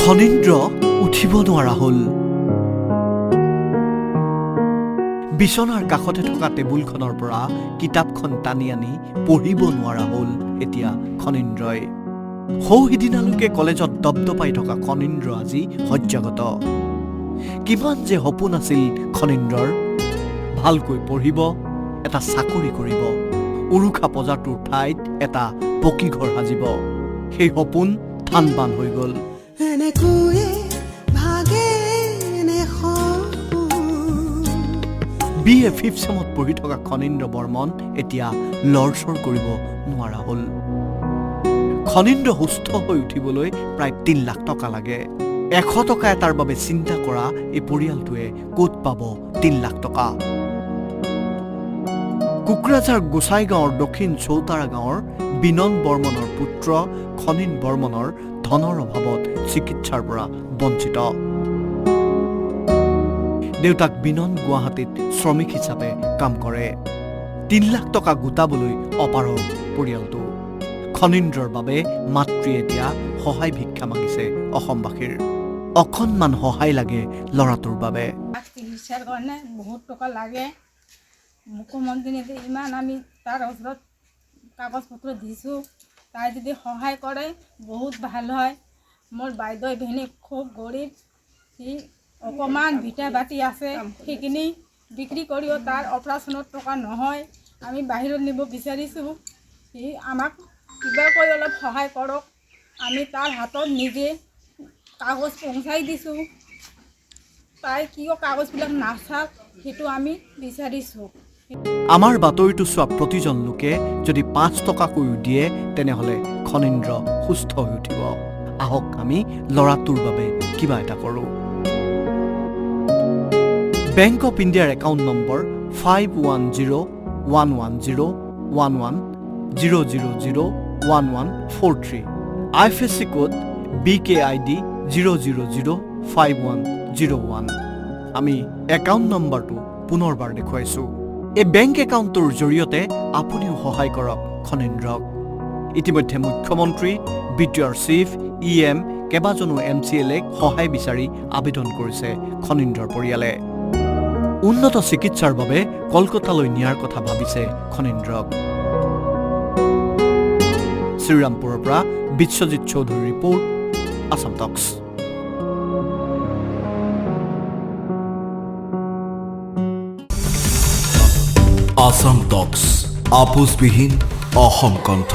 খনীন্দ্ৰ উঠিব নোৱাৰা হ'ল। বিচনাৰ কাষতে থকা টেবুলখনৰ পৰা কিতাপখন টানি আনি পঢ়িব নোৱাৰা হ'ল এতিয়া খনীন্দ্ৰই। সৌ সিদিনালৈকে কলেজত দপদপাই থকা খনীন্দ্ৰ আজি শয্যাগত। কিমান যে সপোন আছিল খনীন্দ্ৰৰ। ভালকৈ পঢ়িব, এটা চাকৰি কৰিব, উৰুখা পজাটোৰ ঠাইত এটা পকী ঘৰ সাজিব। সেই সপোন থান বান হৈ গ'ল। BA 5th চেমত পঢ়ি থকা খনীন্দ্ৰ বৰ্মন এতিয়া লৰচৰ কৰিব নোৱাৰা হ'ল। খনীন্দ্ৰ সুস্থ হৈ উঠিবলৈ প্ৰায় 3 লাখ টকা লাগে। 100 টকা এটাৰ বাবে চিন্তা কৰা এই পৰিয়ালটোৱে ক'ত পাব 3 লাখ টকা? কোকৰাঝাৰ গোসাইগাঁৱৰ দক্ষিণ চৌতাৰা গাঁৱৰ বিনন বৰ্মনৰ পুত্ৰ খনীন বৰ্মনৰ ধনৰ অভাৱত চিকিৎসাৰ পৰা বঞ্চিত। দেউতাক বিনন গুৱাহাটীত শ্ৰমিক হিচাপে কাম কৰে। 3 লাখ টকা গোটাবলৈ অপাৰগ পৰিয়ালটো। খনীন্দ্ৰৰ বাবে মাতৃয়ে এতিয়া সহায় ভিক্ষা মাগিছে অসমবাসীৰ। অকণমান সহায় লাগে ল'ৰাটোৰ বাবে। চিকিৎসাৰ কাৰণে বহুত টকা লাগে। মুখ্যমন্ত্ৰী ইমান আমি তাৰ ওচৰত কাগজ পত্ৰ দিছোঁ, তাই যদি সহায় কৰে বহুত ভাল হয়। মোৰ বাইদেউ ভনী খুব গৰীব, সি অকণমান ভিটা বাতি আছে, সেইখিনি বিক্ৰী কৰিও তাৰ অপাৰেশ্যনত টকা নহয়। আমি বাহিৰত নিব বিচাৰিছোঁ, সি আমাক কিবা কৰি অলপ সহায় কৰক। আমি তাৰ হাতত নিজে কাগজ পহুচাই দিছোঁ, তাই কিয় কাগজবিলাক নাচাওক সেইটো আমি বিচাৰিছোঁ। আমাৰ বাতৰিটো চোৱা প্ৰতিজন লোকে যদি 5 টকাকৈও দিয়ে তেনেহ'লে খনীন্দ্ৰ সুস্থ হৈ উঠিব। আহক আমি ল'ৰাটোৰ বাবে কিবা এটা কৰোঁ। বেংক অফ ইণ্ডিয়াৰ account number 51011100001143, IFSC code BKID 0005101। আমি একাউণ্ট নম্বৰটো পুনৰবাৰ দেখুৱাইছোঁ। এই বেংক একাউণ্টটোৰ জৰিয়তে আপুনিও সহায় কৰক খনীন্দ্ৰক। ইতিমধ্যে মুখ্যমন্ত্ৰী, BTR চিফ, EM, কেইবাজনো MCLAক সহায় বিচাৰি আবেদন কৰিছে খনীন্দ্ৰৰ পৰিয়ালে। উন্নত চিকিৎসাৰ বাবে কলকাতালৈ নিয়াৰ কথা ভাবিছে খনীন্দ্ৰক। শ্ৰীৰামপুৰৰ পৰা বিশ্বজিৎ চৌধুৰীৰ ৰিপৰ্ট, আসাম টক্স। আসাম টক্স, আপোচবিহীন অসম কণ্ঠ।